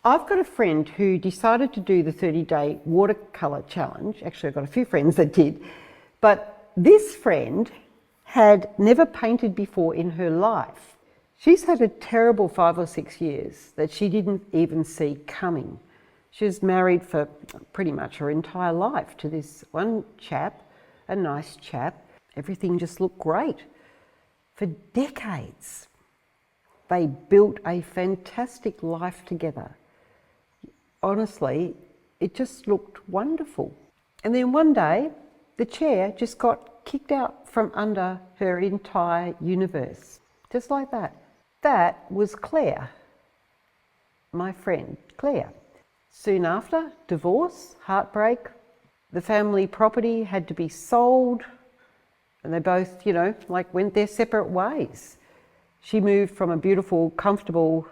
I've got a friend who decided to do the 30-day watercolour challenge. Actually, I've got a few friends that did. But this friend had never painted before in her life. She's had a terrible 5 or 6 years that she didn't even see coming. She was married for pretty much her entire life to this one chap, a nice chap. Everything just looked great. For decades, they built a fantastic life together. Honestly, it just looked wonderful. And then one day, the chair just got kicked out from under her entire universe. Just like that. That was Clare, my friend Clare. Soon after, divorce, heartbreak, the family property had to be sold, and they both, went their separate ways. She moved from a beautiful, comfortable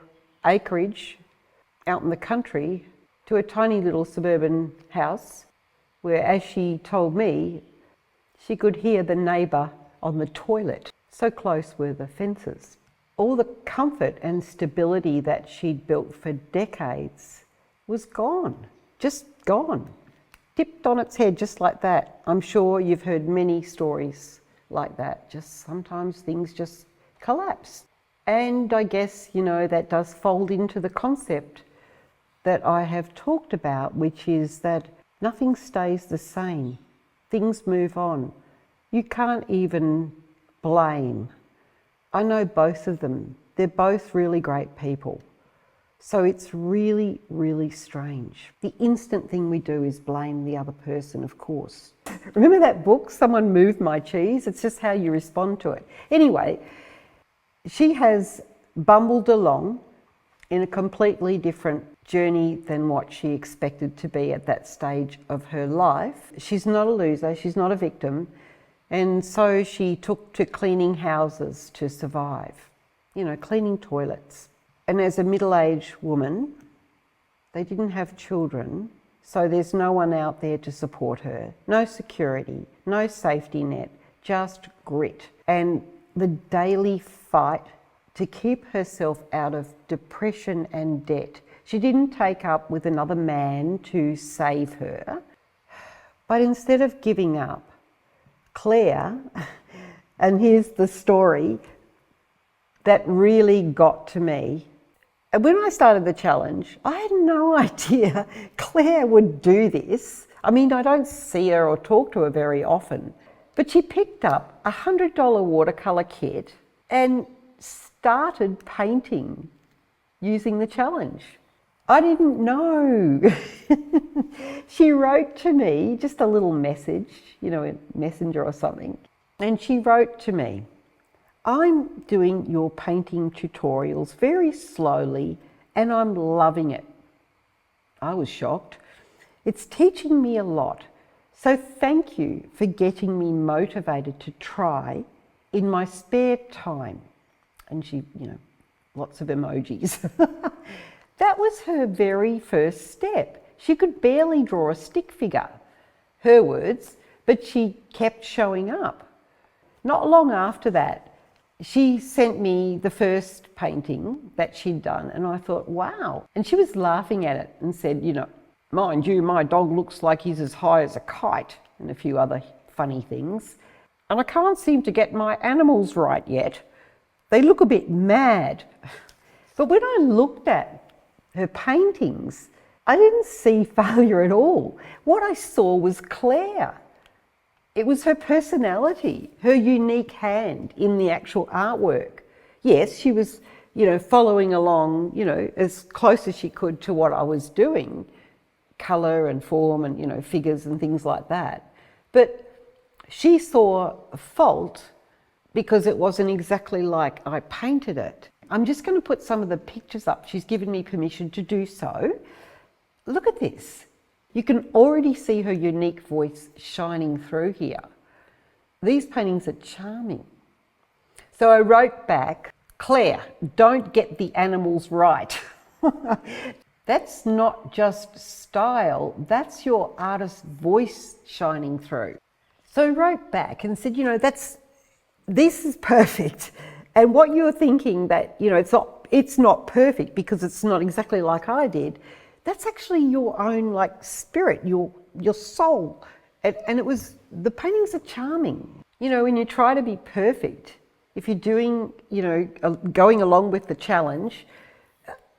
acreage out in the country to a tiny little suburban house where, as she told me, she could hear the neighbour on the toilet. So close were the fences. All the comfort and stability that she'd built for decades was gone, just gone. Tipped on its head just like that. I'm sure you've heard many stories like that. Just sometimes things just collapse. And I guess, that does fold into the concept that I have talked about, which is that nothing stays the same. Things move on. You can't even blame. I know both of them. They're both really great people. So it's really, really strange. The instant thing we do is blame the other person, of course. Remember that book, Someone Moved My Cheese? It's just how you respond to it. Anyway, she has bumbled along in a completely different journey than what she expected to be at that stage of her life. She's not a loser, she's not a victim, and so she took to cleaning houses to survive, cleaning toilets. And as a middle-aged woman, they didn't have children, so there's no one out there to support her, no security, no safety net, just grit and the daily fight to keep herself out of depression and debt. She didn't take up with another man to save her, but instead of giving up, Clare, and here's the story that really got to me. And when I started the challenge, I had no idea Clare would do this. I mean, I don't see her or talk to her very often, but she picked up a $100 watercolour kit and started painting using the challenge. I didn't know. She wrote to me, just a little message, a messenger or something. And she wrote to me, "I'm doing your painting tutorials very slowly and I'm loving it." I was shocked. "It's teaching me a lot. So thank you for getting me motivated to try in my spare time." And she, lots of emojis. That was her very first step. She could barely draw a stick figure, her words, but she kept showing up. Not long after that, she sent me the first painting that she'd done, and I thought, wow. And she was laughing at it and said, "Mind you, my dog looks like he's as high as a kite," and a few other funny things. "And I can't seem to get my animals right yet. They look a bit mad." But when I looked at her paintings, I didn't see failure at all. What I saw was Clare. It was her personality, her unique hand in the actual artwork. Yes, she was, following along, as close as she could to what I was doing, colour and form and, figures and things like that. But she saw a fault because it wasn't exactly like I painted it. I'm just going to put some of the pictures up. She's given me permission to do so. Look at this. You can already see her unique voice shining through here. These paintings are charming. So I wrote back, "Clare, don't get the animals right." That's not just style, that's your artist's voice shining through. So I wrote back and said, this is perfect. And what you're thinking that, it's not it's not perfect because it's not exactly like I did. That's actually your own like spirit, your soul. And it was, the paintings are charming. You know, when you try to be perfect, if you're doing, you know, going along with the challenge,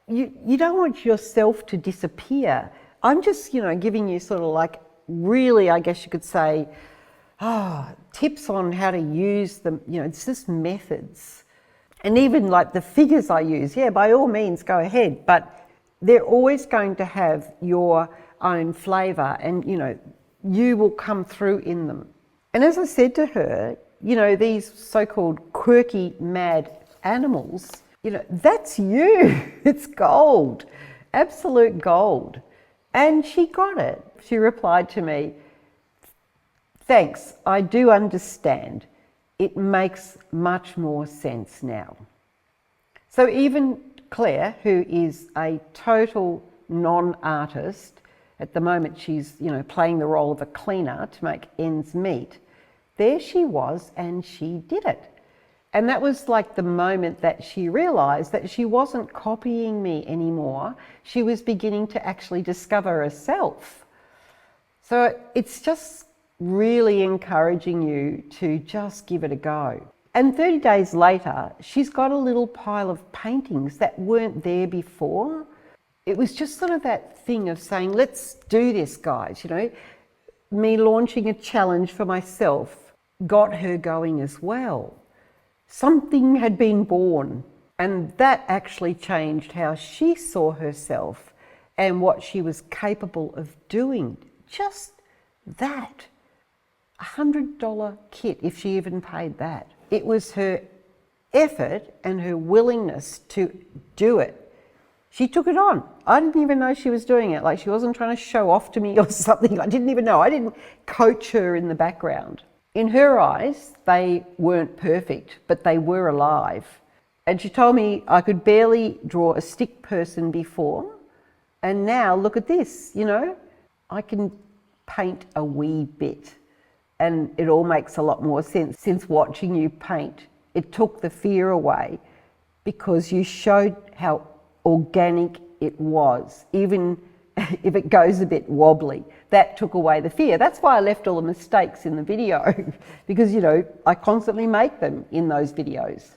you don't want yourself to disappear. I'm just, you know, giving you sort of like really, I guess you could say, tips on how to use them, you know, it's just methods. And even like the figures I use, yeah, by all means go ahead, but they're always going to have your own flavour and, you know, you will come through in them. And as I said to her, you know, these so-called quirky, mad animals, you know, that's you. It's gold, absolute gold. And she got it. She replied to me, "Thanks, I do understand. It makes much more sense now." So even Claire, who is a total non-artist, at the moment she's, you know, playing the role of a cleaner to make ends meet, there she was and she did it. And that was like the moment that she realised that she wasn't copying me anymore. She was beginning to actually discover herself. So it's just really encouraging you to just give it a go. And 30 days later, she's got a little pile of paintings that weren't there before. It was just sort of that thing of saying, let's do this, guys, you know. Me launching a challenge for myself got her going as well. Something had been born, and that actually changed how she saw herself and what she was capable of doing. Just that. $100 kit, if she even paid that. It was her effort and her willingness to do it. She took it on. I didn't even know she was doing it. Like, she wasn't trying to show off to me or something. I didn't even know. I didn't coach her in the background. In her eyes, they weren't perfect, but they were alive. And she told me I could barely draw a stick person before, and now look at this, you know, I can paint a wee bit. And it all makes a lot more sense since watching you paint. It took the fear away because you showed how organic it was, even if it goes a bit wobbly. That took away the fear. That's why I left all the mistakes in the video because, you know, I constantly make them in those videos.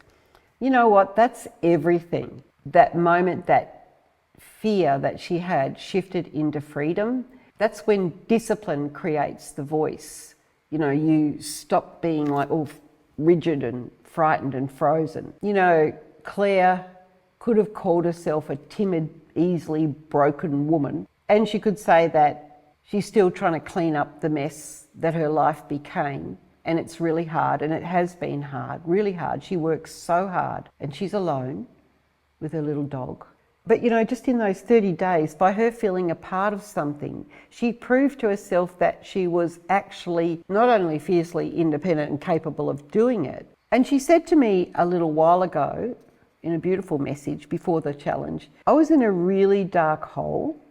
You know what? That's everything. That moment, that fear that she had shifted into freedom. That's when discipline creates the voice. You know, you stop being like all rigid and frightened and frozen. You know, Claire could have called herself a timid, easily broken woman, and she could say that she's still trying to clean up the mess that her life became, and it's really hard, and it has been hard, really hard. She works so hard, and she's alone with her little dog. But, you know, just in those 30 days, by her feeling a part of something, she proved to herself that she was actually not only fiercely independent and capable of doing it. And she said to me a little while ago, in a beautiful message before the challenge, I was in a really dark hole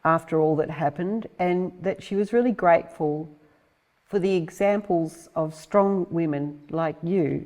after all that happened, and that she was really grateful for the examples of strong women like you.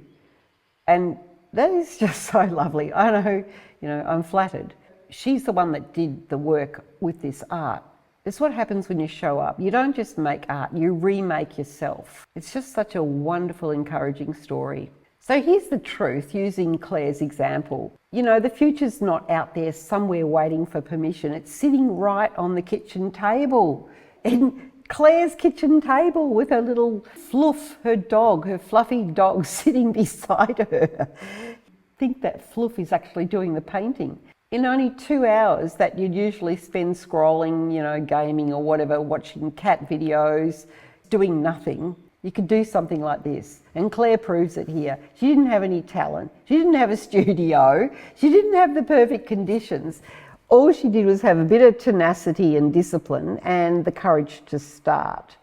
And that is just so lovely. I know, you know, I'm flattered. She's the one that did the work with this art. It's what happens when you show up. You don't just make art, you remake yourself. It's just such a wonderful, encouraging story. So here's the truth, using Claire's example. You know, the future's not out there somewhere waiting for permission. It's sitting right on the kitchen table. In Claire's kitchen table with her little Fluff, her dog, her fluffy dog sitting beside her. I think that Fluff is actually doing the painting. In only 2 hours that you'd usually spend scrolling, you know, gaming or whatever, watching cat videos, doing nothing, you could do something like this. And Claire proves it here. She didn't have any talent. She didn't have a studio. She didn't have the perfect conditions. All she did was have a bit of tenacity and discipline and the courage to start.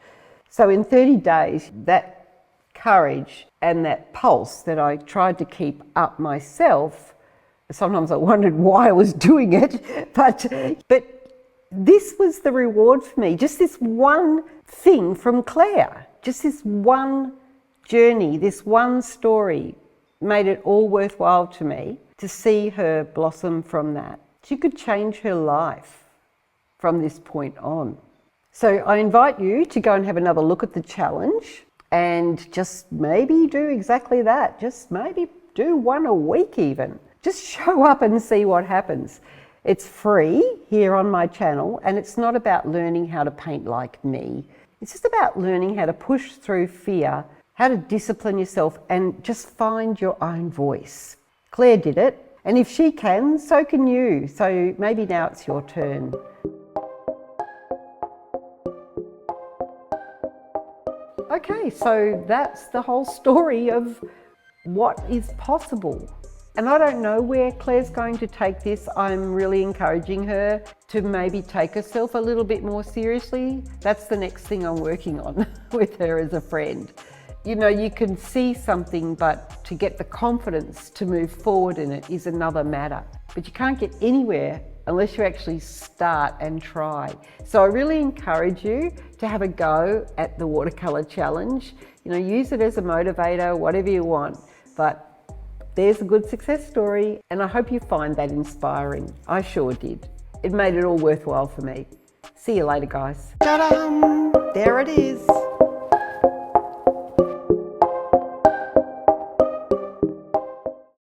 So in 30 days, that courage and that pulse that I tried to keep up myself, sometimes I wondered why I was doing it, but this was the reward for me. Just this one thing from Claire, just this one journey, this one story made it all worthwhile to me to see her blossom from that. She could change her life from this point on. So I invite you to go and have another look at the challenge and just maybe do exactly that. Just maybe do one a week even. Just show up and see what happens. It's free here on my channel, and it's not about learning how to paint like me. It's just about learning how to push through fear, how to discipline yourself and just find your own voice. Claire did it, and if she can, so can you. So maybe now it's your turn. Okay, so that's the whole story of what is possible. And I don't know where Claire's going to take this. I'm really encouraging her to maybe take herself a little bit more seriously. That's the next thing I'm working on with her as a friend. You know, you can see something, but to get the confidence to move forward in it is another matter. But you can't get anywhere unless you actually start and try. So I really encourage you to have a go at the watercolour challenge. You know, use it as a motivator, whatever you want. But there's a good success story, and I hope you find that inspiring. I sure did. It made it all worthwhile for me. See you later, guys. Ta-da! There it is.